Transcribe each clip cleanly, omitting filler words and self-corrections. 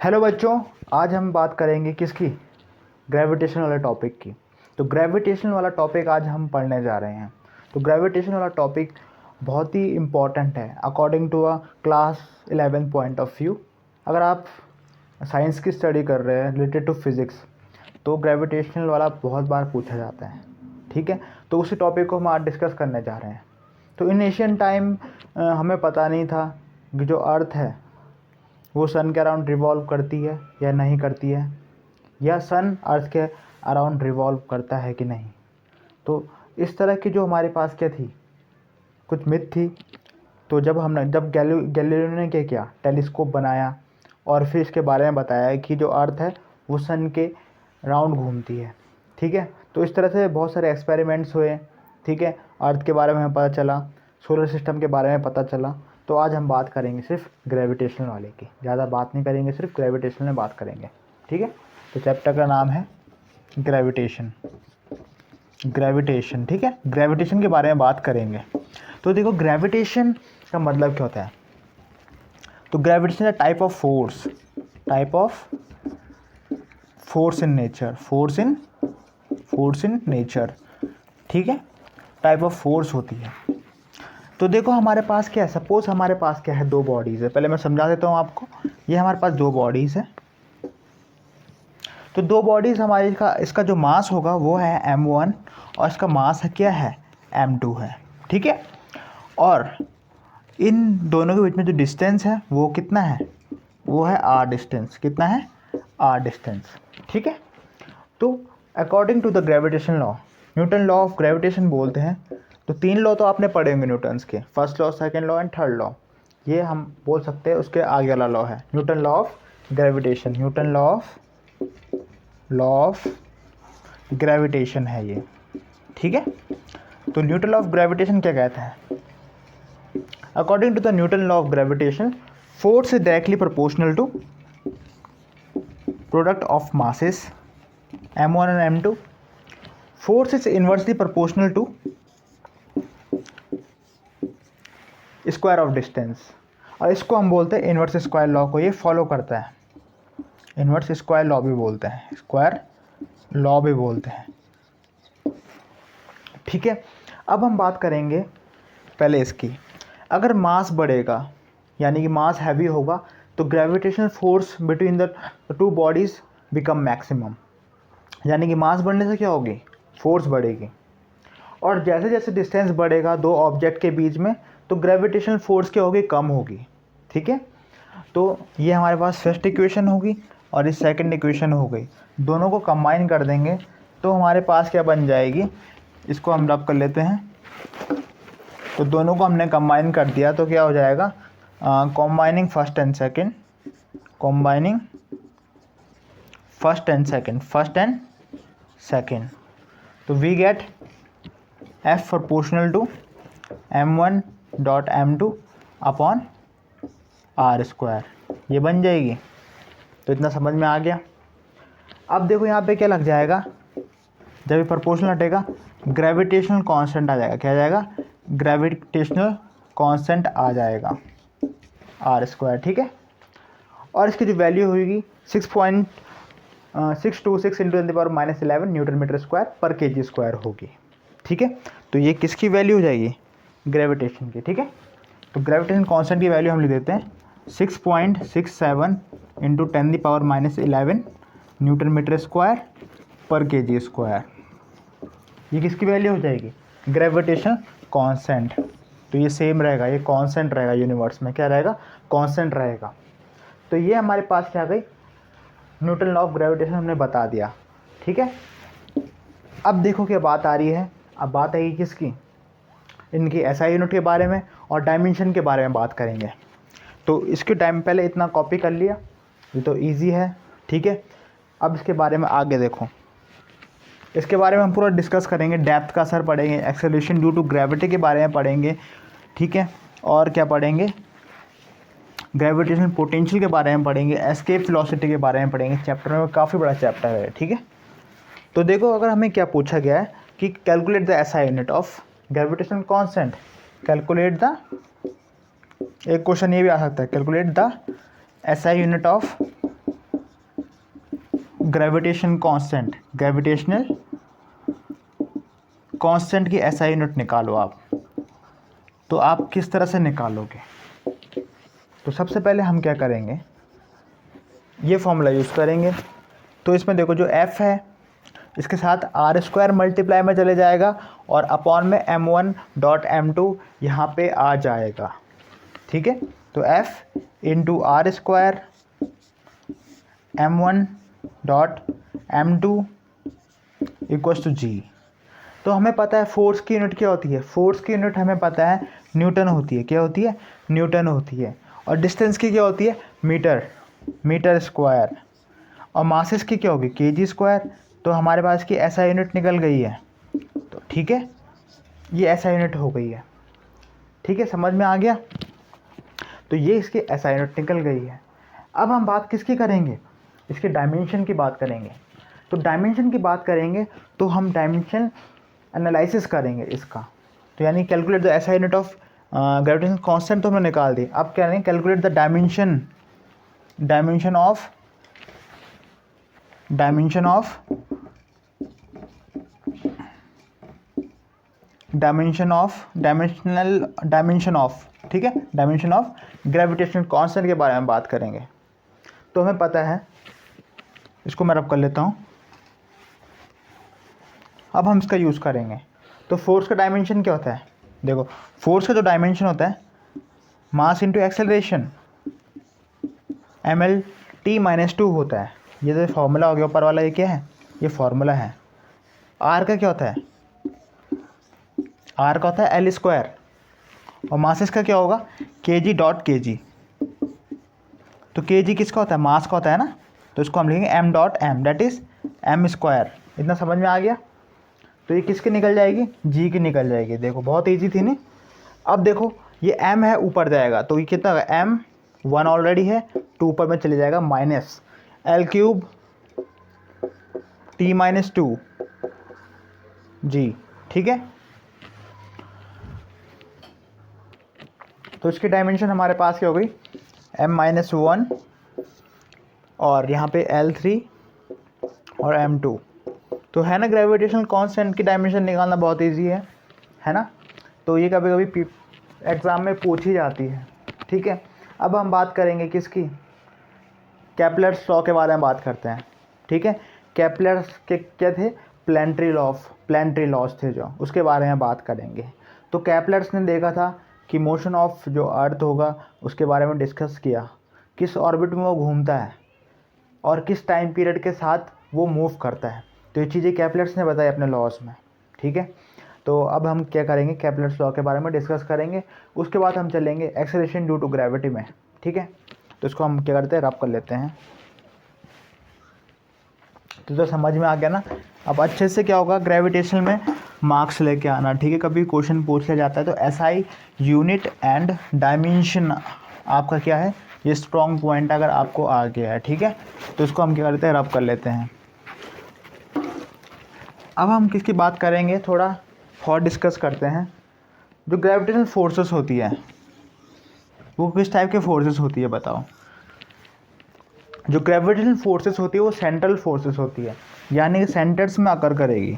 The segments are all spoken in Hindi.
हेलो बच्चों, आज हम बात करेंगे किसकी? ग्रेविटेशन वाले टॉपिक की। तो ग्रेविटेशन वाला टॉपिक आज हम पढ़ने जा रहे हैं। तो ग्रेविटेशन वाला टॉपिक बहुत ही इम्पॉर्टेंट है according to a class 11 point of view. अगर आप साइंस की स्टडी कर रहे हैं रिलेटेड टू फिज़िक्स तो ग्रेविटेशनल वाला बहुत बार पूछा जाता है। ठीक है, तो उसी टॉपिक को हम आज डिस्कस करने जा रहे हैं। तो इन एशियन टाइम हमें पता नहीं था कि जो अर्थ है वो सन के अराउंड रिवॉल्व करती है या नहीं करती है, या सन अर्थ के अराउंड रिवॉल्व करता है कि नहीं। तो इस तरह की जो हमारे पास क्या थी, कुछ मिथ थी। तो जब गैलीलियो ने क्या किया, टेलीस्कोप बनाया और फिर इसके बारे में बताया कि जो अर्थ है वो सन के राउंड घूमती है। ठीक है, तो इस तरह से बहुत सारे एक्सपेरिमेंट्स हुए। ठीक है, अर्थ के बारे में हमें पता चला, सोलर सिस्टम के बारे में पता चला। तो आज हम बात करेंगे सिर्फ ग्रेविटेशनल वाले की, ज़्यादा बात नहीं करेंगे, सिर्फ ग्रेविटेशनल में बात करेंगे। ठीक है, तो चैप्टर का नाम है ग्रेविटेशन। ठीक है, ग्रेविटेशन के बारे में बात करेंगे। तो देखो, ग्रेविटेशन का मतलब क्या होता है। तो ग्रेविटेशन है type of force in nature. ठीक है, टाइप ऑफ फोर्स होती है। तो देखो हमारे पास क्या है, सपोज हमारे पास क्या है, दो बॉडीज़ है। पहले मैं समझा देता हूँ आपको। ये हमारे पास दो बॉडीज़ है। तो दो बॉडीज़ हमारी इसका जो मास होगा वो है m1 और इसका मास है क्या है, m2 है। ठीक है, और इन दोनों के बीच में जो डिस्टेंस है वो कितना है, वो है r डिस्टेंस। कितना है, r डिस्टेंस। ठीक है, तो according to the gravitation law, Newton law of gravitation बोलते हैं। तो तीन लॉ तो आपने पढ़े होंगे न्यूटन्स के, first law, second law and third law. ये हम बोल सकते हैं उसके आगे वाला लॉ है Newton law of gravitation. Newton law of gravitation है ये। ठीक है, तो न्यूटन लॉ ऑफ ग्रेविटेशन क्या कहता है, according to the Newton law of gravitation, force is directly proportional to product of masses m1 and m2. Force is inversely proportional to square of distance, और इसको हम बोलते हैं इन्वर्स स्क्वायर लॉ को ये फॉलो करता है। इन्वर्स स्क्वायर लॉ भी बोलते हैं, स्क्वायर लॉ भी बोलते हैं। ठीक है, अब हम बात करेंगे पहले इसकी। अगर मास बढ़ेगा यानी कि मास हैवी होगा तो gravitational force between the two bodies become maximum. यानी कि मास बढ़ने से क्या होगी, फोर्स बढ़ेगी। और जैसे जैसे डिस्टेंस बढ़ेगा दो ऑब्जेक्ट के बीच में तो ग्रेविटेशनल फोर्स क्या होगी, कम होगी। ठीक है, तो ये हमारे पास फर्स्ट इक्वेशन होगी और इस सेकंड इक्वेशन हो गई। दोनों को कंबाइन कर देंगे तो हमारे पास क्या बन जाएगी, इसको हम रब कर लेते हैं। तो दोनों को हमने कंबाइन कर दिया तो क्या हो जाएगा, कंबाइनिंग फर्स्ट एंड सेकंड। तो we get F proportional to m1 dot m2 upon r square, ये बन जाएगी। तो इतना समझ में आ गया। अब देखो यहाँ पे क्या लग जाएगा, जब ये प्रोपोर्शनल हटेगा ग्रेविटेशनल कांस्टेंट आ जाएगा। क्या आ जाएगा, ग्रेविटेशनल कांस्टेंट आ जाएगा r स्क्वायर। ठीक है, और इसकी जो वैल्यू होगी 6.626 इंटू 10⁻11 न्यूटन मीटर स्क्वायर पर kg स्क्वायर होगी। ठीक है, तो ये किसकी वैल्यू हो जाएगी, ग्रेविटेशन की। ठीक है, तो ग्रेविटेशन कांस्टेंट की वैल्यू हम लिख देते हैं 6.67 इंटू 10⁻11 न्यूटन मीटर स्क्वायर पर kg स्क्वायर। ये किसकी वैल्यू हो जाएगी, ग्रेविटेशन कांस्टेंट। तो ये सेम रहेगा, ये कांस्टेंट रहेगा, यूनिवर्स में क्या रहेगा, कांस्टेंट रहेगा। तो ये हमारे पास क्या आ गई, न्यूटन लॉ ऑफ ग्रेविटेशन हमने बता दिया। ठीक है, अब देखो क्या बात आ रही है, अब बात आएगी किसकी, इनकी एसआई यूनिट के बारे में और डायमेंशन के बारे में बात करेंगे। तो इसके टाइम पहले इतना कॉपी कर लिया, ये तो इजी है। ठीक है, अब इसके बारे में आगे देखो, इसके बारे में हम पूरा डिस्कस करेंगे, डेप्थ का असर पढ़ेंगे, एक्सेलरेशन ड्यू टू ग्रेविटी के बारे में पढ़ेंगे। ठीक है, और क्या पढ़ेंगे, ग्रेविटेशनल पोटेंशियल के बारे में पढ़ेंगे, एस्केप वेलोसिटी के बारे में पढ़ेंगे। चैप्टर में काफ़ी बड़ा चैप्टर है। ठीक है, तो देखो अगर हमें क्या पूछा गया है कि calculate the SI unit of gravitational constant, calculate the, एक क्वेश्चन ये भी आ सकता है, calculate the SI unit of gravitational constant की SI यूनिट निकालो आप, तो आप किस तरह से निकालोगे? तो सबसे पहले हम क्या करेंगे, ये फॉर्मूला यूज़ करेंगे। तो इसमें देखो जो F है इसके साथ R² मल्टीप्लाई में चले जाएगा और अपॉन में m1.m2 यहाँ पे आ जाएगा, ठीक है। तो F into R² m1.m2 equals to G। तो हमें पता है फोर्स की यूनिट क्या होती है, फोर्स की यूनिट हमें पता है न्यूटन होती है। क्या होती है? न्यूटन होती है। और डिस्टेंस की क्या होती है? Metre square. और मासेस की क्या होगी? kg²। तो हमारे पास की SI यूनिट निकल गई है, तो ठीक है, ये SI यूनिट हो गई है, ठीक है, समझ में आ गया। तो ये इसकी SI यूनिट निकल गई है। अब हम बात किसकी करेंगे? इसके डायमेंशन की बात करेंगे। तो डायमेंशन की बात करेंगे तो हम डायमेंशन एनालिसिस करेंगे इसका। तो यानी calculate the SI unit of gravitation constant तो हमने निकाल दी। अब क्या करेंगे? कैलकुलेट द डायमेंशन ऑफ ठीक है, डायमेंशन ऑफ ग्रेविटेशनल कांस्टेंट के बारे में बात करेंगे। तो हमें पता है, इसको मैं रब कर लेता हूँ। अब हम इसका यूज़ करेंगे। तो फोर्स का डायमेंशन क्या होता है? देखो, फोर्स का जो डायमेंशन होता है मास इंटू एक्सेलरेशन, mlt-2 होता है। ये तो फॉर्मूला हो गया ऊपर वाला, ये क्या है? ये फॉर्मूला है। आर का क्या होता है? आर का होता है L²। और मासेस का क्या होगा? kg.kg। तो kg किसका होता है? मास का होता है ना। तो इसको हम लिखेंगे m.m, दैट इज m²। इतना समझ में आ गया। तो ये किसकी निकल जाएगी? जी की निकल जाएगी। देखो बहुत ईजी थी नहीं। अब देखो ये m है, ऊपर जाएगा तो ये कितना होगा? m1 ऑलरेडी है, 2 ऊपर में चले जाएगा, माइनस L³ t-2 जी, ठीक है। तो इसकी डायमेंशन हमारे पास क्या हो गई? m-1 और यहाँ पे L3 और m2। तो है ना, ग्रेविटेशनल कांस्टेंट की डायमेंशन निकालना बहुत इजी है ना। तो ये कभी कभी एग्ज़ाम में पूछी जाती है, ठीक है। अब हम बात करेंगे किसकी? केपलर्स लॉ के बारे में बात करते हैं, ठीक है। केपलर्स के क्या थे? प्लानिटरी लॉज थे जो, उसके बारे में बात करेंगे। तो केपलर्स ने देखा था कि मोशन ऑफ जो अर्थ होगा उसके बारे में डिस्कस किया, किस ऑर्बिट में वो घूमता है और किस टाइम पीरियड के साथ वो मूव करता है। तो ये चीज़ें केपलर्स ने बताई अपने लॉज में, ठीक है। तो अब हम क्या करेंगे? केपलर्स लॉ के बारे में डिस्कस करेंगे। उसके बाद हम चलेंगे एक्सेलरेशन ड्यू टू ग्रेविटी में, ठीक है। तो इसको हम क्या करते हैं? रब कर लेते हैं। तो समझ में आ गया ना। अब अच्छे से क्या होगा, ग्रेविटेशन में मार्क्स लेके आना, ठीक है। कभी क्वेश्चन पूछ लिया जाता है तो SI यूनिट एंड डायमेंशन आपका क्या है? ये स्ट्रॉन्ग पॉइंट अगर आपको आ गया है, ठीक है। तो इसको हम क्या करते हैं? रब कर लेते हैं। अब हम किसकी बात करेंगे? थोड़ा और डिस्कस करते हैं। जो ग्रेविटेशनल फोर्सेस होती है वो किस टाइप के फोर्सेस होती है बताओ? जो ग्रेविटेशनल फोर्सेस होती है वो सेंट्रल फोर्सेस होती है, यानी कि सेंटर्स में आकर करेगी।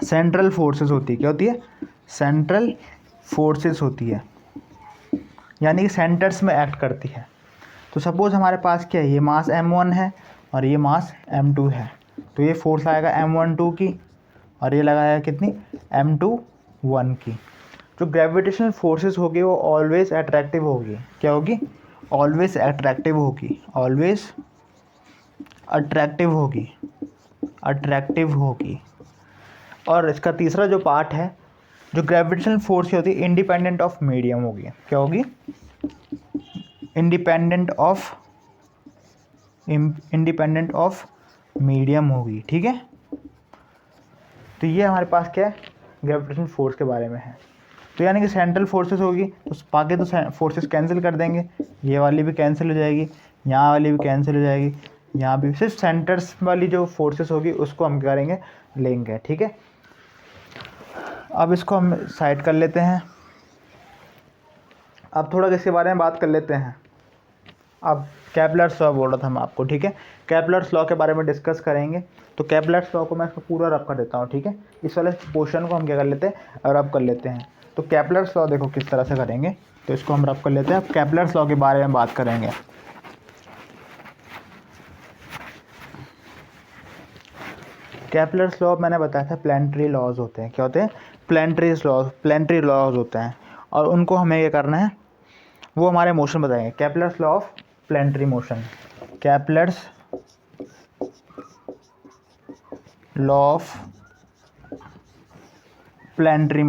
सेंट्रल फोर्सेस होती है। क्या होती है? सेंट्रल फोर्सेस होती है, यानी कि सेंटर्स में एक्ट करती है। तो सपोज हमारे पास क्या है? ये मास m1 है और ये मास m2 है। तो ये फोर्स आएगा m12 की और ये लगाया कितनी? m21 की। जो ग्रेविटेशनल फोर्सेस होगी वो ऑलवेज अट्रैक्टिव होगी। क्या होगी? ऑलवेज अट्रैक्टिव होगी, ऑलवेज अट्रैक्टिव होगी। और इसका तीसरा जो पार्ट है, जो ग्रेविटेशनल फोर्स होती है इंडिपेंडेंट ऑफ मीडियम होगी। क्या होगी? इंडिपेंडेंट ऑफ मीडियम होगी, ठीक है। तो ये हमारे पास क्या है? ग्रेविटेशनल फोर्स के बारे में है। तो यानी कि सेंट्रल फोर्सेस होगी तो बाकी तो फोर्सेस कैंसिल कर देंगे, ये वाली भी कैंसिल हो जाएगी, यहाँ वाली भी कैंसिल हो जाएगी, यहाँ भी। सिर्फ सेंटर्स वाली जो फोर्सेस होगी उसको हम करेंगे, लेंगे, ठीक है। अब इसको हम साइड कर लेते हैं। अब थोड़ा इसके बारे में बात कर लेते हैं। अब केपलर्स लॉ बोल रहा था मैं आपको, ठीक है। केपलर्स लॉ के बारे में डिस्कस करेंगे। तो केपलर्स लॉ को मैं इसको पूरा रब कर देता हूँ, ठीक है। इस वाले पोर्शन को हम क्या कर लेते हैं, रब कर लेते हैं। तो केपलर्स लॉ देखो किस तरह से करेंगे, तो इसको हम रब कर लेते हैं। अब केपलर्स लॉ के बारे में बात करेंगे। केपलर्स लॉ मैंने बताया था प्लानिटरी लॉज होते हैं। क्या होते हैं? प्लानिटरी लॉज होते हैं, और उनको हमें क्या करना है, वो हमारे मोशन बताएंगे। Kepler's law of planetary motion, Kepler's law of planetary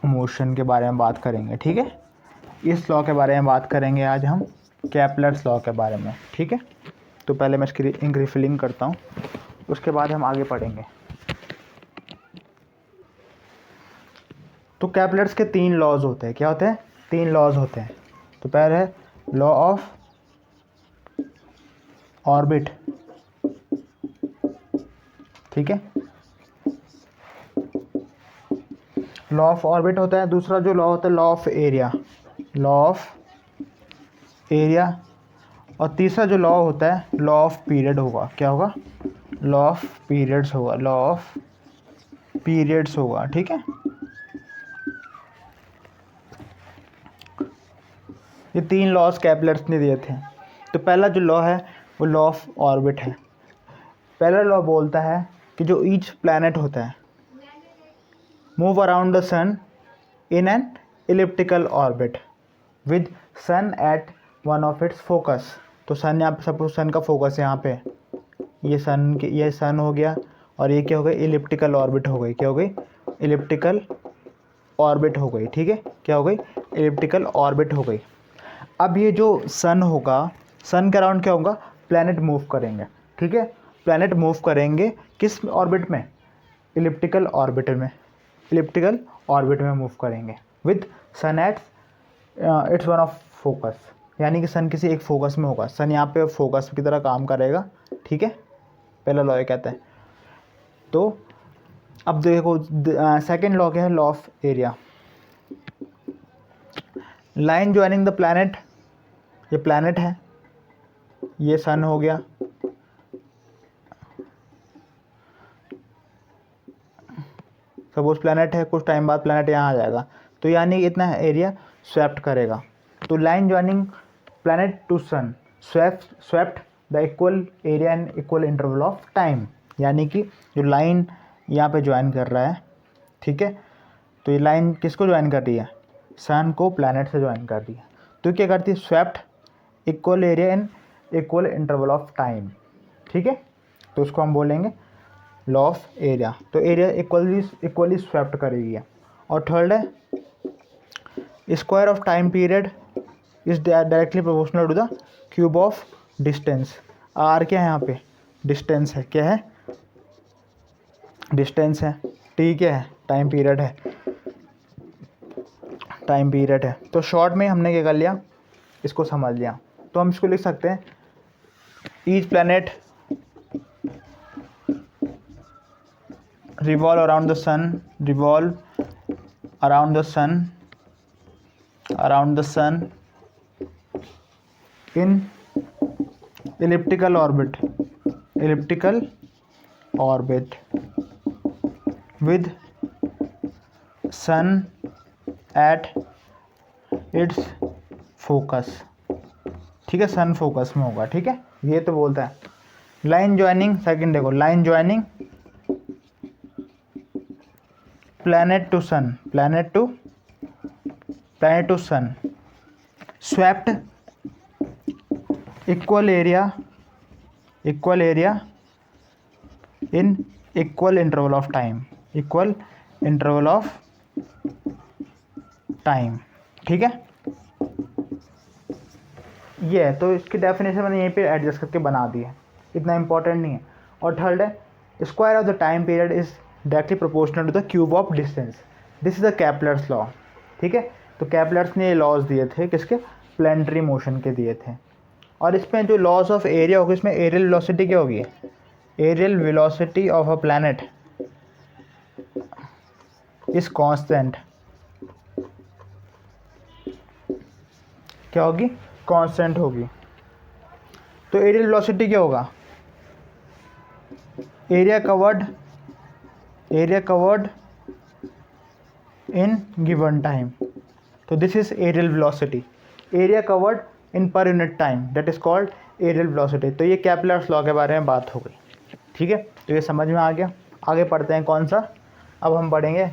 motion के बारे में बात करेंगे, ठीक है। इस लॉ के बारे में बात करेंगे आज हम, केपलर्स लॉ के बारे में, ठीक है। तो पहले मैं इसकी इंक रिफिलिंग करता हूँ, उसके बाद हम आगे पढ़ेंगे। तो केपलर्स के 3 लॉज होते हैं। क्या होते हैं? 3 लॉज होते हैं। तो पहले है लॉ ऑफ ऑर्बिट, ठीक है, लॉ ऑफ ऑर्बिट होता है। दूसरा जो लॉ होता है लॉ ऑफ एरिया, और तीसरा जो लॉ होता है लॉ ऑफ पीरियड होगा। क्या होगा? लॉ ऑफ पीरियड्स होगा, ठीक है। ये 3 लॉज केपलर्स ने दिए थे। तो पहला जो लॉ है वो लॉ ऑफ ऑर्बिट है। पहला लॉ बोलता है कि जो ईच प्लैनेट होता है move around the sun in an elliptical orbit with sun at one of its focus. तो सन, यहाँ पे सपोज सन का फोकस यहाँ पे, ये सन हो गया, और ये क्या हो गई? इलिप्टिकल ऑर्बिट हो गई। क्या हो गई? इलिप्टिकल ऑर्बिट हो गई, ठीक है। क्या हो गई? इलिप्टिकल ऑर्बिट हो गई। अब ये जो सन होगा, सन के अराउंड क्या होगा? प्लैनेट मूव करेंगे, ठीक है। प्लैनेट मूव करेंगे किस ऑर्बिट में? इलिप्टिकल ऑर्बिट में मूव करेंगे with sun at its one of focus, यानी कि सन किसी एक फोकस में होगा। सन यहाँ पे फोकस की तरह काम करेगा, ठीक है। पहला लॉ ये कहता है। तो अब देखो सेकेंड लॉ क्या है? Law of area. Line joining the planet, ये प्लैनेट है, ये सन हो गया, सपोज प्लैनेट है, कुछ टाइम बाद प्लैनेट यहाँ आ जाएगा, तो यानी इतना एरिया स्वैप्ट करेगा। तो line joining planet to sun swept the equal area and equal interval of time, यानी कि जो लाइन यहाँ पे ज्वाइन कर रहा है, ठीक है। तो ये लाइन किसको ज्वाइन कर रही है? सन को प्लैनेट से ज्वाइन कर रही है। तो क्या करती है? Swept equal area and equal interval of time, ठीक है। तो उसको हम बोलेंगे लॉ ऑफ एरिया। तो एरिया इक्वली स्वैप्ट करेगी। और थर्ड है square of time period is directly proportional to the cube of distance. R क्या है यहाँ पे? डिस्टेंस है। क्या है? डिस्टेंस है। टी क्या है? टाइम पीरियड है। तो शॉर्ट में हमने क्या कर लिया, इसको समझ लिया। तो हम इसको लिख सकते हैं each planet revolve around the sun in elliptical orbit with sun at its focus, ठीक है। सन फोकस में होगा, ठीक है। ये तो बोलता है लाइन ज्वाइनिंग। सेकंड देखो, line joining planet to sun swept equal area in equal interval of time, ठीक है। ये है। तो इसकी डेफिनेशन मैंने यहीं पे एडजस्ट करके बना दी है, इतना इंपॉर्टेंट नहीं है। और थर्ड है square of the time period is directly proportional to the cube of distance. This is the Kepler's law, ठीक है। तो केपलर्स ने ये लॉज दिए थे, किसके? प्लैनेटरी मोशन के दिए थे। और इसमें जो लॉस ऑफ एरिया होगी, इसमें एरियल वेलोसिटी क्या होगी? Areal velocity of a planet is constant क्या होगी, कांस्टेंट होगी। तो एरियल वेलोसिटी क्या होगा, area covered in given time. तो this is areal velocity, area covered in per unit time, that is called areal velocity. तो ये केपलर्स लॉ के बारे में बात हो गई, ठीक है। तो ये समझ में आ गया। आगे पढ़ते हैं कौन सा, अब हम पढ़ेंगे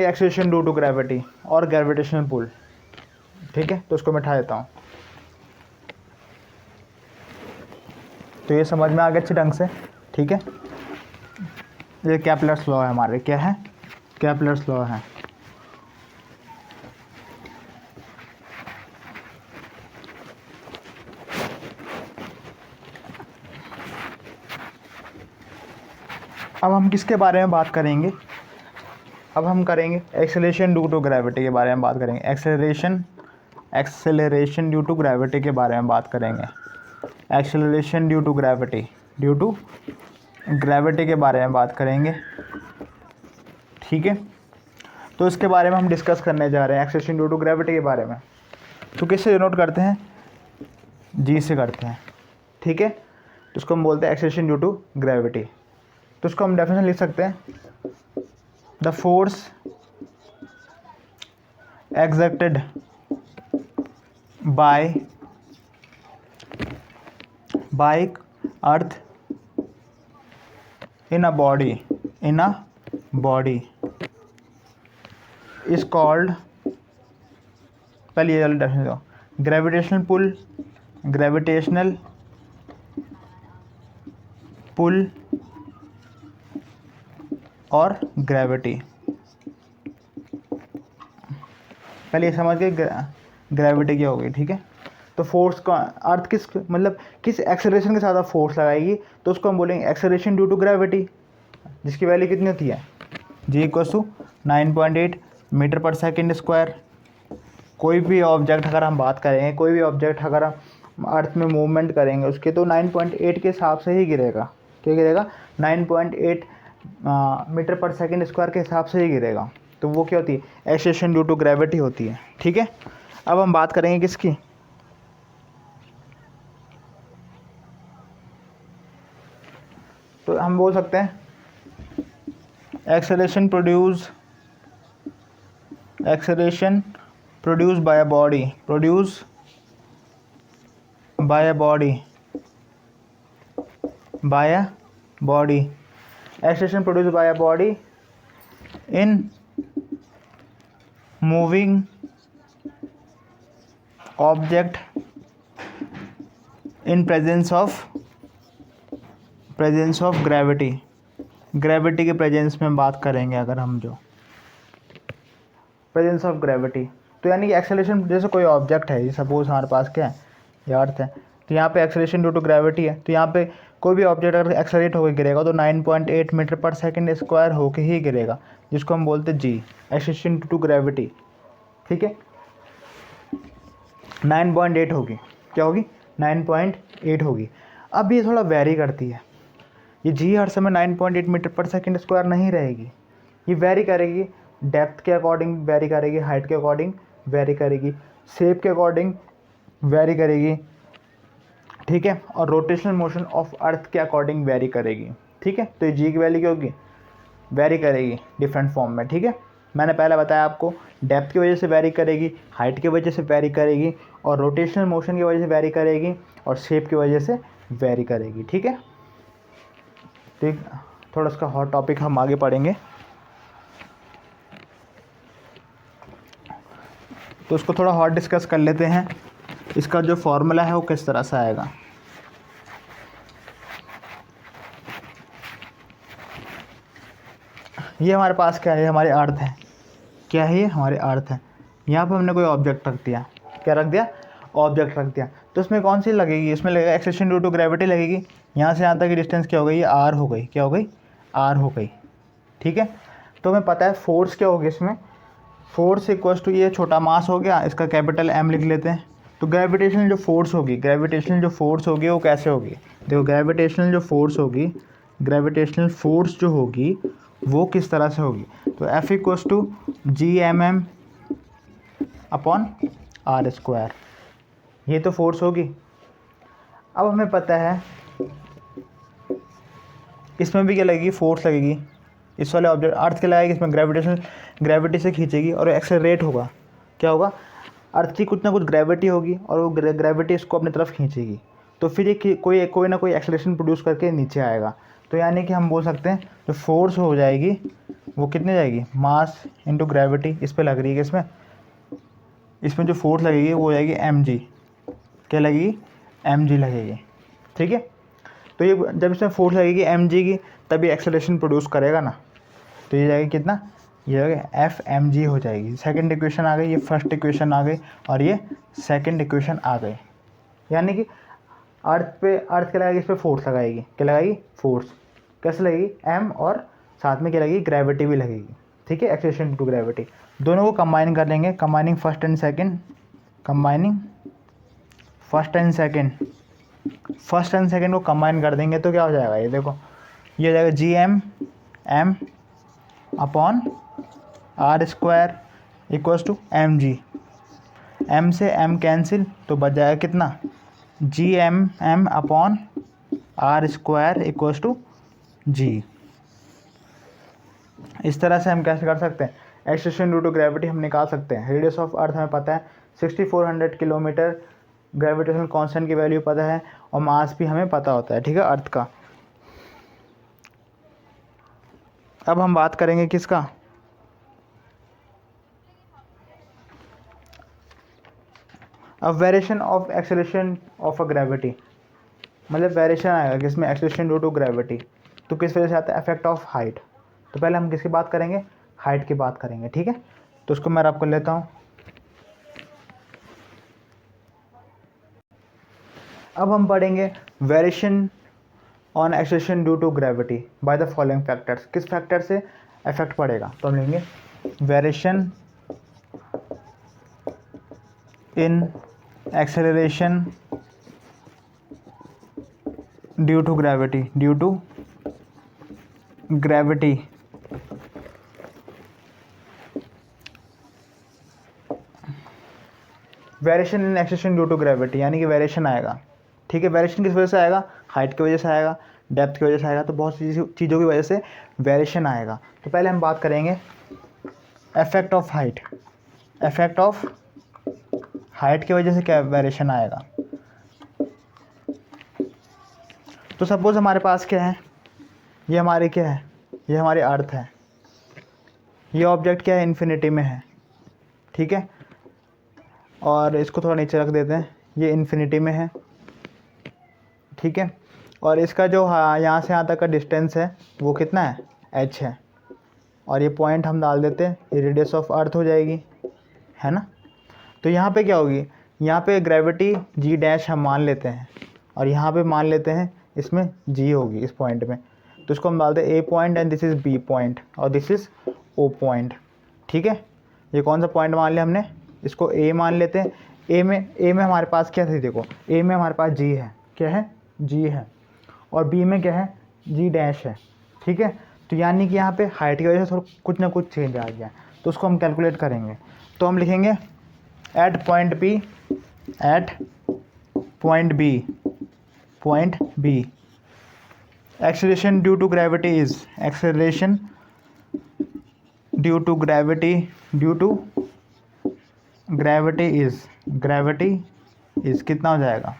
एक्सेलरेशन ड्यू टू ग्रेविटी और ग्रेविटेशनल पुल, ठीक है। तो इसको मैं उठा देता हूँ। तो ये समझ में आ गया अच्छे ढंग से, ठीक है। ये केपलर्स लॉ है हमारे, क्या है, केपलर्स लॉ है। अब हम किसके बारे में बात करेंगे, अब हम करेंगे एक्सेलरेशन ड्यू टू ग्रेविटी के बारे में बात करेंगे। एक्सेलरेशन ड्यू टू ग्रेविटी के बारे में बात करेंगे। एक्सेलरेशन ड्यू टू ग्रेविटी के बारे में बात करेंगे, ठीक है। तो इसके बारे में हम डिस्कस करने जा रहे हैं, एक्सेलरेशन ड्यू टू ग्रेविटी के बारे में। तो किससे डिनोट करते हैं, जी से करते हैं, ठीक है। तो इसको हम बोलते हैं एक्सेलरेशन ड्यू टू ग्रेविटी। तो इसको हम डेफिनेशन लिख सकते हैं, the force exerted by earth in a body is called, पहले ये वाला डेफिनेशन दो, ग्रेविटेशनल पुल और ग्रेविटी। पहले ये समझ गए ग्रेविटी क्या होगी, ठीक है। तो फोर्स का अर्थ किस एक्सेलरेशन के साथ फोर्स लगाएगी, तो उसको हम बोलेंगे एक्सेलरेशन ड्यू टू ग्रेविटी, जिसकी वैल्यू कितनी होती है, जी इक्वल्स टू 9.8 मीटर पर सेकेंड स्क्वायर। कोई भी ऑब्जेक्ट अगर हम बात करेंगे, कोई भी ऑब्जेक्ट अगर हम अर्थ में मूवमेंट करेंगे उसके, तो 9.8 के हिसाब से ही गिरेगा। क्या गिरेगा, 9.8 मीटर पर सेकेंड स्क्वायर के हिसाब से ही गिरेगा। तो वो क्या होती है, एक्सेलरेशन ड्यू टू ग्रेविटी होती है, ठीक है। अब हम बात करेंगे किसकी, तो हम बोल सकते हैं acceleration produce by a body acceleration produce by a body in moving object in presence of gravity के प्रेजेंस में बात करेंगे अगर हम, जो प्रेजेंस ऑफ ग्रेविटी। तो यानी कि एक्सेलरेशन, जैसे कोई ऑब्जेक्ट है, सपोज हमारे पास क्या है, ये अर्थ है, तो यहाँ पे एक्सेलरेशन ड्यू टू ग्रेविटी है। तो यहाँ पे कोई भी ऑब्जेक्ट अगर एक्सेलरेट होकर गिरेगा तो 9.8 मीटर पर सेकेंड स्क्वायर होके ही गिरेगा, जिसको हम बोलते हैं जी, एक्सेलरेशन ड्यू टू ग्रेविटी, ठीक है। 9.8 होगी, क्या होगी, 9.8 होगी। अब ये थोड़ा वेरी करती है, ये जी हर समय 9.8 मीटर पर सेकेंड स्क्वायर नहीं रहेगी, ये वेरी करेगी, डेप्थ के अकॉर्डिंग वेरी करेगी, हाइट के अकॉर्डिंग वेरी करेगी, शेप के अकॉर्डिंग वेरी करेगी, ठीक है, और रोटेशनल मोशन ऑफ अर्थ के अकॉर्डिंग वेरी करेगी, ठीक है। तो ये जी की वैल्यू क्या होगी, वेरी करेगी डिफरेंट फॉर्म में, ठीक है। मैंने पहले बताया आपको, डेप्थ की वजह से वेरी करेगी, हाइट की वजह से वेरी करेगी, और रोटेशनल मोशन की वजह से वेरी करेगी, और शेप की वजह से वेरी करेगी, ठीक है। ठीक, थोड़ा इसका हॉट टॉपिक हम आगे पढ़ेंगे, तो उसको थोड़ा हॉट डिस्कस कर लेते हैं। इसका जो फॉर्मूला है वो किस तरह से आएगा, ये हमारे पास क्या है, हमारे अर्थ है, क्या है ये, हमारे अर्थ है। यहाँ पर हमने कोई ऑब्जेक्ट रख दिया, क्या रख दिया, ऑब्जेक्ट रख दिया। तो इसमें कौन सी लगेगी, इसमें लगेगा एक्सेलरेशन ड्यू टू ग्रेविटी लगेगी। यहाँ से यहाँ तक की डिस्टेंस क्या हो गई, ये आर हो गई, क्या हो गई, आर हो गई, ठीक है। तो हमें पता है फोर्स क्या होगी, इसमें फोर्स इक्वल्स टू, ये छोटा मास हो गया, इसका कैपिटल एम लिख लेते हैं। तो ग्रेविटेशनल जो फोर्स होगी वो कैसे होगी, देखो ग्रेविटेशनल फोर्स जो होगी वो किस तरह से होगी। तो F equals to ji M M upon are square, ये तो फोर्स होगी। अब हमें पता है इसमें भी क्या लगेगी, फोर्स लगेगी। इस वाले ऑब्जेक्ट अर्थ क्या लगाएगी, इसमें ग्रेविटी से खींचेगी और एक्सेलरेट होगा। क्या होगा, अर्थ की कुछ ना कुछ ग्रेविटी होगी और वो ग्रेविटी इसको अपनी तरफ खींचेगी, तो फिर ये कोई ना कोई एक्सेलरेशन प्रोड्यूस करके नीचे आएगा। तो यानी कि हम बोल सकते हैं जो फोर्स हो जाएगी वो कितने जाएगी, मास इंटू ग्रेविटी इस पर लग रही है, इसमें जो फोर्स लगेगी वो हो जाएगी mg। क्या लगेगी, mg लगेगी। ठीक है, तो ये जब इसमें फोर्स लगेगी mg की तब ये एक्सेलरेशन प्रोड्यूस करेगा ना, तो ये जाएगी कितना, ये हो गया Fmg हो जाएगी। सेकंड इक्वेशन आ गई, ये फर्स्ट इक्वेशन आ गई और ये सेकंड इक्वेशन आ गई। यानी कि अर्थ क्या लगाएगी, इस पर फोर्स लगाएगी, क्या लगाएगी, फोर्स कैसे लगेगी, m, और साथ में क्या लगेगी, ग्रेविटी भी लगेगी। ठीक है, एक्सेलरेशन टू ग्रेविटी, दोनों को कंबाइन कर लेंगे, कंबाइनिंग फर्स्ट एंड सेकंड को कंबाइन कर देंगे तो क्या हो जाएगा, ये देखो, ये हो जाएगा GM upon are square equals to mg। m से m कैंसिल तो बच जाएगा कितना, GM upon are square equals to g। इस तरह से हम कैसे कर सकते हैं, एक्सेलरेशन ड्यू टू ग्रेविटी हम निकाल सकते हैं। रेडियस ऑफ अर्थ हमें पता है 6400 किलोमीटर, ग्रेविटेशनल कांस्टेंट की वैल्यू पता है और मास भी हमें पता होता है। ठीक है, अर्थ का। अब हम बात करेंगे किसका, अब variation of acceleration of a gravity, मतलब वेरिएशन आएगा किसमें, एक्सेलरेशन ड्यू टू ग्रेविटी, तो किस वजह से आता है, इफेक्ट ऑफ हाइट। तो पहले हम किसकी बात करेंगे, हाइट की बात करेंगे। ठीक है, तो उसको मैं रब कर लेता हूँ। अब हम पढ़ेंगे variation on acceleration due to gravity by the following factors, किस फैक्टर से इफेक्ट पड़ेगा। तो हम लेंगे variation in acceleration due to gravity, variation in acceleration due to gravity, यानी कि वेरिएशन आएगा। ठीक है, वेरिएशन किस वजह से आएगा, हाइट की वजह से आएगा, डेप्थ की वजह से आएगा, तो बहुत सी चीज़ों की वजह से वेरिएशन आएगा। तो पहले हम बात करेंगे effect of height. Effect of height की वजह से क्या वेरिएशन आएगा, तो सपोज हमारे पास क्या है, ये हमारी क्या है, ये हमारी अर्थ है, ये ऑब्जेक्ट क्या है, इन्फिनिटी में है। ठीक है, और इसको थोड़ा नीचे रख देते हैं, ये इन्फिनिटी में है। ठीक है, और इसका जो यहाँ से यहाँ तक का डिस्टेंस है वो कितना है, h है, और ये पॉइंट हम डाल देते हैं, ये रेडियस ऑफ अर्थ हो जाएगी, है ना। तो यहाँ पे क्या होगी, यहाँ पे ग्रेविटी g डैश हम मान लेते हैं और यहाँ पे मान लेते हैं इसमें g होगी इस पॉइंट में, तो इसको हम डालते हैं a point and this is b point और दिस इज़ o पॉइंट। ठीक है, ये कौन सा पॉइंट मान लिया हमने, इसको a मान लेते हैं। a में हमारे पास क्या थी, देखो a में हमारे पास g है, क्या है, g है, और b में क्या है, g डैश है। ठीक है, तो यानी कि यहाँ पे हाइट की वजह से थोड़ा कुछ ना कुछ चेंज आ गया, तो उसको हम कैलकुलेट करेंगे। तो हम लिखेंगे at point B acceleration due to gravity is, acceleration due to gravity is कितना हो जाएगा,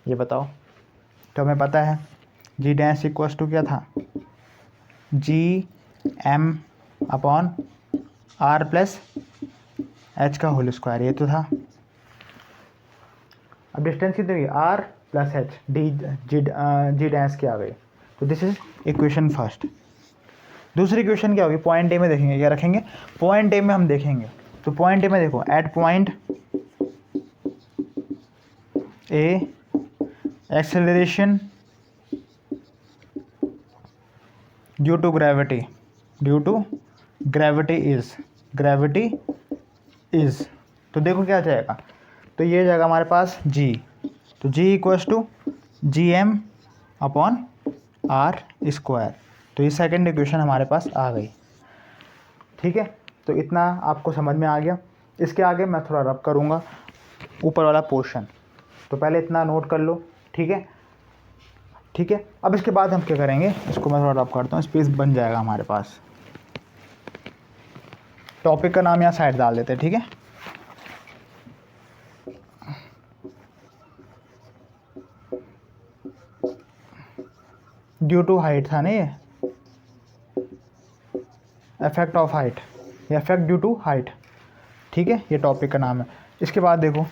ये बताओ। तो हमें पता है जी डैश इक्वल्स टू क्या था, GM upon R plus H का होल स्क्वायर, ये तो था। अब डिस्टेंस कितनी हुई, R प्लस H, जी डैश की आ गई, तो दिस इज इक्वेशन फर्स्ट। दूसरी इक्वेशन क्या होगी, पॉइंट ए में देखेंगे, क्या रखेंगे, पॉइंट ए में हम देखेंगे। तो पॉइंट ए में देखो, at point A acceleration due to gravity is, तो देखो क्या जाएगा, तो ये जाएगा हमारे पास g, तो g equals to GM upon R square, तो ये सेकंड इक्वेशन हमारे पास आ गई। ठीक है, तो इतना आपको समझ में आ गया। इसके आगे मैं थोड़ा रब करूँगा ऊपर वाला पोर्शन, तो पहले इतना नोट कर लो, ठीक है। ठीक है, अब इसके बाद हम क्या करेंगे, इसको मैं थोड़ा रब करता हूँ, स्पेस बन जाएगा हमारे पास। टॉपिक का नाम यहाँ साइड डाल देते हैं, ठीक है। ड्यू टू हाइट था ना ये, इफेक्ट ऑफ हाइट, या इफेक्ट ड्यू टू हाइट, ठीक है, ये टॉपिक का नाम है। इसके बाद देखो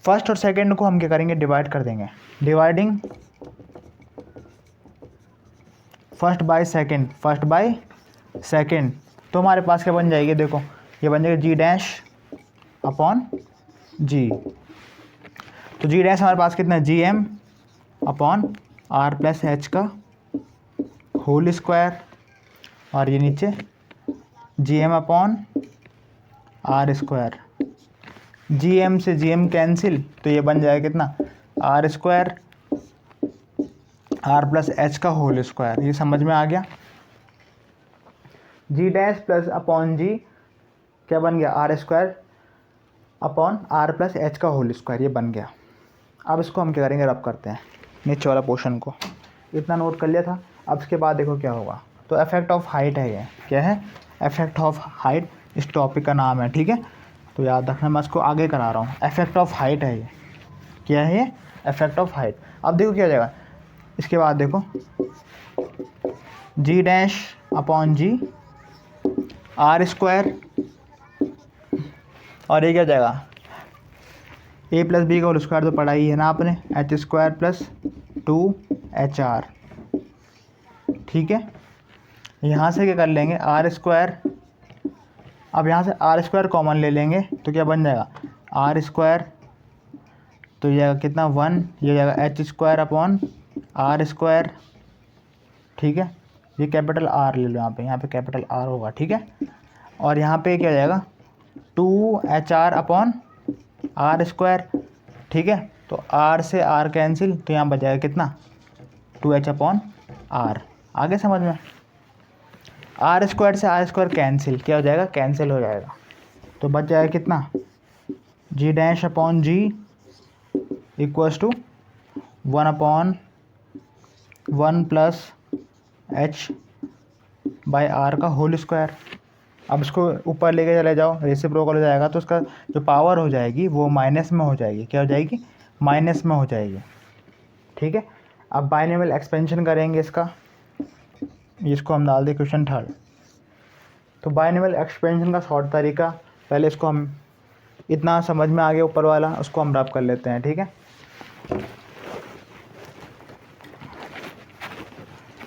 फर्स्ट और सेकंड को हम क्या करेंगे, डिवाइड कर देंगे, dividing first by second, first by second, तो हमारे पास क्या बन जाएगी, देखो ये बन जाएगा जी डैश अपॉन जी। तो जी डैश हमारे पास कितना है, G M upon R plus H का होल स्क्वायर, और ये नीचे G M upon are square. G M से जी एम कैंसिल, तो ये बन जाएगा कितना, R square R plus H का होल स्क्वायर। ये समझ में आ गया। G dash plus upon G क्या बन गया, R square upon R plus H का होल स्क्वायर, ये बन गया। अब इसको हम क्या करेंगे, रब करते हैं नीचे वाला पोर्शन को, इतना नोट कर लिया था। अब इसके बाद देखो क्या होगा, तो इफेक्ट ऑफ हाइट है, ये क्या है, इफेक्ट ऑफ हाइट इस टॉपिक का नाम है, ठीक है। तो याद रखना, मैं इसको आगे करा रहा हूँ, इफेक्ट ऑफ हाइट है ये, क्या है ये, इफेक्ट ऑफ हाइट। अब देखो क्या हो जाएगा, इसके बाद देखो g dash upon g r square, और ये क्या हो जाएगा, ए प्लस बी का होल स्क्वायर तो पढ़ा ही है ना आपने, एच स्क्वायर प्लस 2HR, ठीक है। यहाँ से क्या कर लेंगे, आर स्क्वायर, अब यहाँ से आर स्क्वायर कॉमन ले लेंगे, तो क्या बन जाएगा, आर स्क्वायर, तो ये जाएगा कितना 1, ये जाएगा H square upon are square, ठीक है। ये कैपिटल आर ले लो यहाँ पे कैपिटल आर होगा, ठीक है। और यहाँ पे क्या हो जाएगा, 2HR अपॉन आर स्क्वायर, ठीक है। तो आर से आर कैंसिल, तो यहाँ बच जाएगा कितना, 2H अपॉन आर। आगे समझ में, आर स्क्वायर से आर स्क्वायर कैंसिल, क्या हो जाएगा, कैंसिल हो जाएगा, तो बच जाएगा कितना, g dash upon g equals to 1 upon 1 plus h by r का होल स्क्वायर। अब इसको ऊपर लेके चले जाओ, रेसिप्रोकल हो जाएगा, तो उसका जो पावर हो जाएगी वो माइनस में हो जाएगी, क्या हो जाएगी, माइनस में हो जाएगी, ठीक है। अब बाइनोमियल एक्सपेंशन करेंगे इसका, इसको हम डाल दें क्वेश्चन 3। तो बाइनोमियल एक्सपेंशन का शॉर्ट तरीका, पहले इसको हम इतना समझ में आ गया ऊपर वाला, उसको हम रब कर लेते हैं, ठीक है।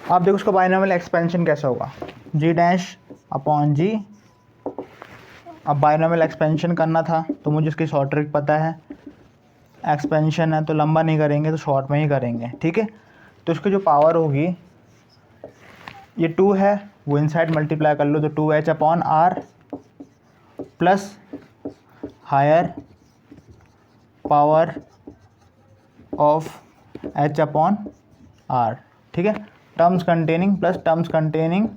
आप देखो उसका बाइनोमियल एक्सपेंशन कैसा होगा, जी डैश अपॉन जी। अब बाइनोमियल एक्सपेंशन करना था तो मुझे इसकी शॉर्ट ट्रिक पता है, एक्सपेंशन है तो लंबा नहीं करेंगे, तो शॉर्ट में ही करेंगे, ठीक है। तो इसकी जो पावर होगी, ये 2 है, वो इनसाइड मल्टीप्लाई कर लो, तो 2H upon R plus higher power of H upon R, ठीक है। Terms containing plus terms containing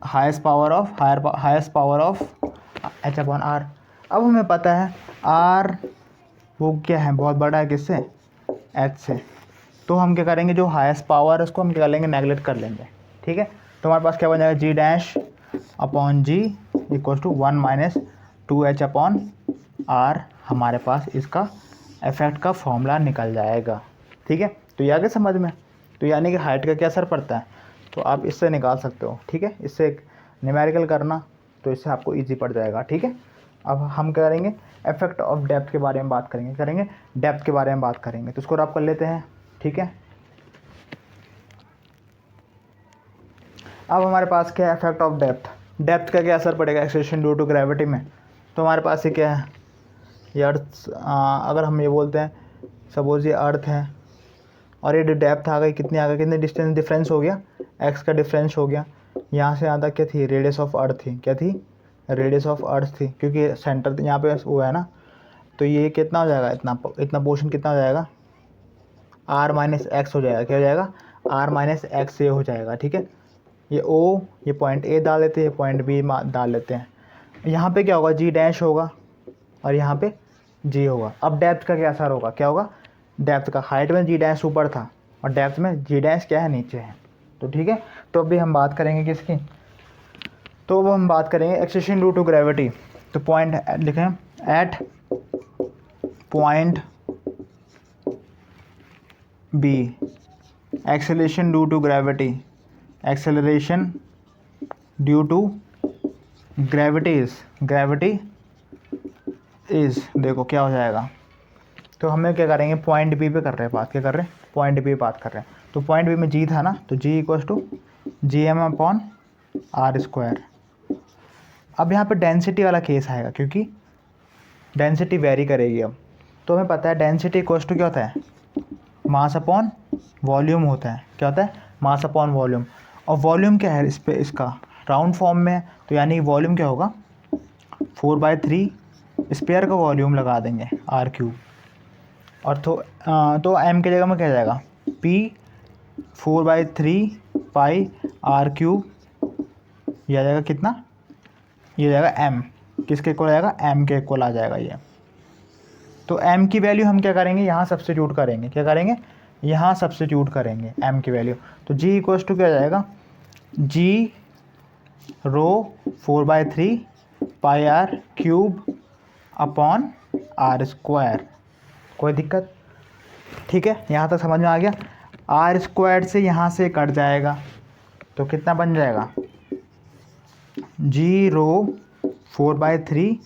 highest power of H upon R. अब हमें पता है R वो क्या है, बहुत बड़ा है, किससे, H से, तो हम क्या करेंगे, जो हाईएस्ट पावर है उसको हम क्या कर लेंगे, नेगलेक्ट कर लेंगे, ठीक है। तो हमारे पास क्या बन जाएगा, g dash upon g equal to 1 minus 2H upon r, हमारे पास इसका इफेक्ट का फॉर्मूला निकल जाएगा, ठीक है। तो ये आगे समझ में, तो यानी कि हाइट का क्या असर पड़ता है, तो आप इससे निकाल सकते हो, ठीक है। इससे न्यूमेरिकल करना, तो इससे आपको इजी पड़ जाएगा, ठीक है। अब हम क्या करेंगे, इफेक्ट ऑफ डेप्थ के बारे में बात करेंगे डेप्थ के बारे में बात करेंगे, तो इसको रब कर लेते हैं, ठीक है। अब हमारे पास क्या है, इफेक्ट ऑफ डेप्थ का क्या असर पड़ेगा एक्सेलरेशन ड्यू टू ग्रेविटी में। तो हमारे पास ये क्या है, ये अर्थ, अगर हम ये बोलते हैं सपोज ये अर्थ है, और ये डेप्थ आ गई, कितने डिस्टेंस डिफरेंस हो गया, एक्स का डिफरेंस हो गया। यहाँ से यहाँ तक क्या थी, रेडियस ऑफ अर्थ थी, क्या थी, रेडियस ऑफ अर्थ थी, क्योंकि सेंटर यहाँ पे वो है ना। तो ये कितना हो जाएगा, इतना पोर्शन कितना हो जाएगा, r माइनस एक्स हो जाएगा, क्या हो जाएगा, r माइनस एक्स ये हो जाएगा, ठीक है। ये O, ये पॉइंट A डाल लेते हैं, ये पॉइंट B डाल लेते हैं। यहाँ पे क्या होगा, जी डैश होगा और यहाँ पे जी होगा। अब डेप्थ का क्या असर होगा, क्या होगा, डेप्थ का, हाइट में जी डैश ऊपर था और डेप्थ में जी डैश क्या है, नीचे है। तो ठीक है, तो अभी हम बात करेंगे किसकी, तो अब हम बात करेंगे एक्सेलेरेशन ड्यू टू ग्रेविटी। तो पॉइंट लिखें, at point B acceleration due to gravity, acceleration due to gravity is देखो क्या हो जाएगा। तो हमें क्या करेंगे, पॉइंट बी पे कर रहे हैं बात, क्या कर रहे हैं, पॉइंट बी पे बात कर रहे हैं। तो पॉइंट बी में जी था ना, तो g equals to G M upon are square. अब यहाँ पे डेंसिटी वाला केस आएगा क्योंकि डेंसिटी वेरी करेगी। अब तो हमें पता है डेंसिटी इक्वल्स टू क्या होता है, मास अपॉन वॉल्यूम होता है। क्या होता है, मास अपॉन वॉल्यूम। और वॉल्यूम क्या है इस पे, इसका राउंड फॉर्म में है, तो यानी वॉल्यूम क्या होगा, 4/3 स्पेयर का वॉल्यूम लगा देंगे r³ और तो m की जगह में क्या जाएगा, p 4/3 पाई r³, ये आ जाएगा कितना, ये जाएगा m, किसके इक्वल आएगा, m के इक्वल आ जाएगा ये। तो m की वैल्यू हम क्या करेंगे, यहाँ सब्स्टिट्यूट करेंगे, क्या करेंगे, यहाँ सब्स्टिट्यूट करेंगे m की वैल्यू। तो g इक्वल्स टू क्या आ जाएगा, g रो 4/3 पाई r³ अपॉन r²। कोई दिक्कत, ठीक है, यहाँ तक समझ में आ गया। r² से यहाँ से कट जाएगा तो कितना बन जाएगा, जी रो 4/3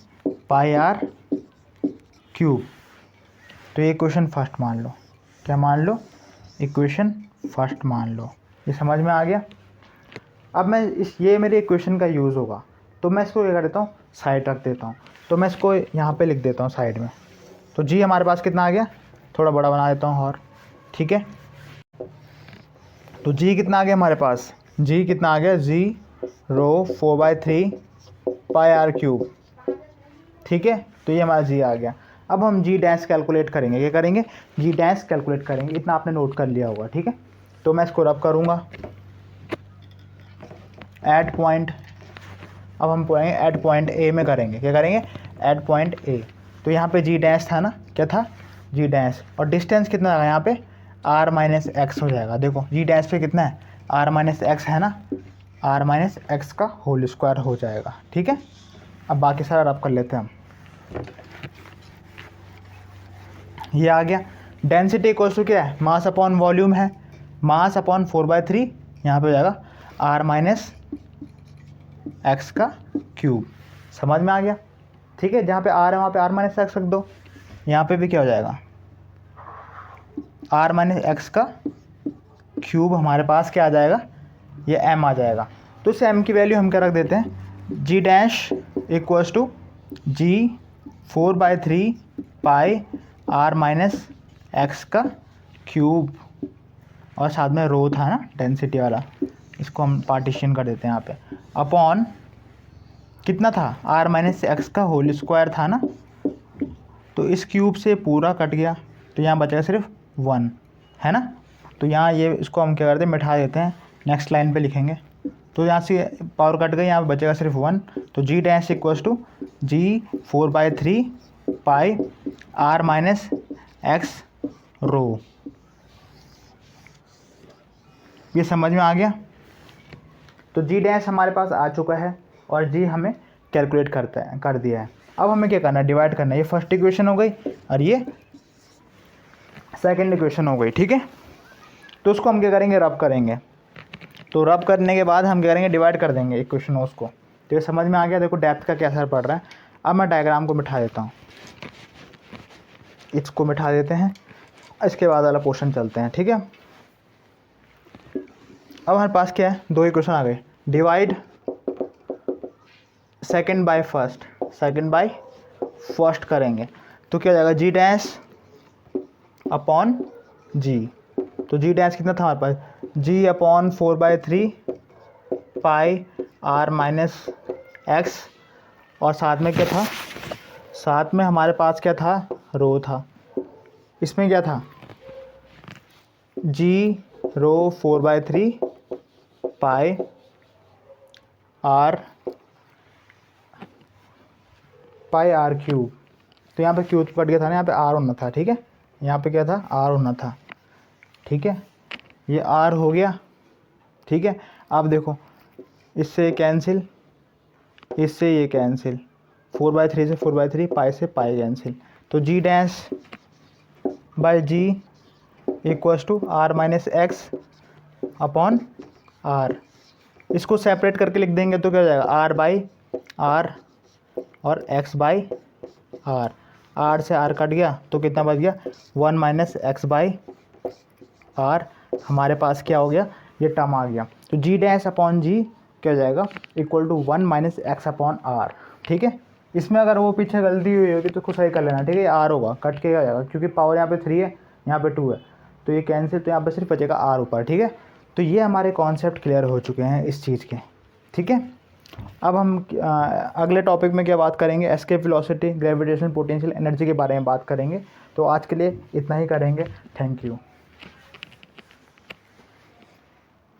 पाई r³। तो ये इक्वेशन फर्स्ट मान लो, क्या मान लो, इक्वेशन फर्स्ट मान लो। ये समझ में आ गया। अब मैं ये मेरे इक्वेशन का यूज़ होगा, तो मैं इसको क्या कर देता हूँ, साइड रख देता हूँ। तो मैं इसको यहाँ पे लिख देता हूँ साइड में। तो जी हमारे पास कितना आ गया, थोड़ा बड़ा बना देता हूँ और, ठीक है। तो जी कितना आ गया हमारे पास, जी कितना आ गया, जी रो 4/3 पाई r³, ठीक है। तो ये हमारा जी आ गया। अब हम जी डैश कैलकुलेट करेंगे, क्या करेंगे, जी डैश कैलकुलेट करेंगे। इतना आपने नोट कर लिया होगा, ठीक है। तो मैं इसको रब करूँगा एट पॉइंट, अब हम पढ़ेंगे एट पॉइंट ए में करेंगे, क्या करेंगे, एट पॉइंट ए। तो यहाँ पे जी डैश था ना, क्या था, जी डैश, और डिस्टेंस कितना है यहाँ पे, r-x हो जाएगा। देखो जी डैश पे कितना है, r-x है ना, r-x का होल स्क्वायर हो जाएगा, ठीक है। अब बाकी सारा रब कर लेते हैं हम। ये आ गया। डेंसिटी इक्वल्स टू क्या है, मास अपॉन वॉल्यूम है, मास अपॉन 4/3, यहाँ पे हो जाएगा r-x का क्यूब। समझ में आ गया, ठीक है। जहाँ पे r है वहाँ पे r-x रख दो, यहाँ पे भी क्या हो जाएगा, r-x का क्यूब हमारे पास क्या आ जाएगा, ये m आ जाएगा। तो इस m की वैल्यू हम क्या रख देते हैं, g dash equals to ji 4/3 pi r-x का क्यूब, और साथ में रो था ना डेंसिटी वाला, इसको हम पार्टीशन कर देते हैं यहाँ पे, अपॉन कितना था, r-x का होल स्क्वायर था ना, तो इस क्यूब से पूरा कट गया, तो यहाँ बचेगा सिर्फ 1, है ना। तो यहाँ ये इसको हम क्या करते हैं, मिटा देते हैं, नेक्स्ट लाइन पे लिखेंगे। तो यहाँ से पावर कट गई, यहाँ पे बचेगा सिर्फ 1। तो g dash equals to ji 4/3 pi r-x rho. ये समझ में आ गया। तो जी डैश हमारे पास आ चुका है और जी हमें कैलकुलेट कर दिया है। अब हमें क्या करना है, डिवाइड करना है। ये फर्स्ट इक्वेशन हो गई और ये सेकंड इक्वेशन हो गई, ठीक है। तो उसको हम क्या करेंगे, रब करेंगे। तो रब करने के बाद हम क्या करेंगे, डिवाइड कर देंगे इक्वेशन उसको। तो ये समझ में आ गया। देखो डेप्थ का क्या असर पड़ रहा है। अब मैं डायग्राम को मिटा देता हूँ, इसको मिटा देते हैं, इसके बाद वाला पोर्शन चलते हैं, ठीक है। अब हमारे पास क्या है, दो इक्वेशन आ गए। डिवाइड सेकंड बाय फर्स्ट करेंगे तो क्या हो जाएगा, जी डैश अपॉन जी। तो जी डैश कितना था हमारे पास, जी अपॉन 4/3 पाई r-x, और साथ में क्या था, साथ में हमारे पास क्या था, रो था। इसमें क्या था, जी रो 4/3 पाई r पाई आर क्यूब। तो यहाँ पे क्यूब कट गया था ना, यहाँ पे आर होना था, ठीक है, यहाँ पे क्या था, आर होना था, ठीक है, ये आर हो गया, ठीक है। अब देखो इससे कैंसिल, इससे ये कैंसिल, 4/3 से 4/3, पाई से पाई कैंसिल, तो g dash by g equals to r minus x upon r. इसको सेपरेट करके लिख देंगे तो क्या हो जाएगा, आर बाई आर और एक्स बाई आर। आर से आर कट गया तो कितना बच गया, 1 माइनस एक्स बाई आर। हमारे पास क्या हो गया, ये टर्म आ गया। तो जी डैश अपॉन जी क्या हो जाएगा, equal to 1 minus x upon R, ठीक है। इसमें अगर वो पीछे गलती हुई होगी तो खुद सही कर लेना, ठीक है। आर होगा, कट के क्या हो जाएगा, क्योंकि पावर यहाँ पे 3 है, यहाँ पे 2 है, तो ये कैंसिल, तो यहाँ पे सिर्फ बचेगा आर ऊपर, ठीक है। तो ये हमारे कॉन्सेप्ट क्लियर हो चुके हैं इस चीज़ के, ठीक है। अब हम अगले टॉपिक में क्या बात करेंगे, escape velocity, gravitation, potential energy के बारे में बात करेंगे। तो आज के लिए इतना ही करेंगे, थैंक यू।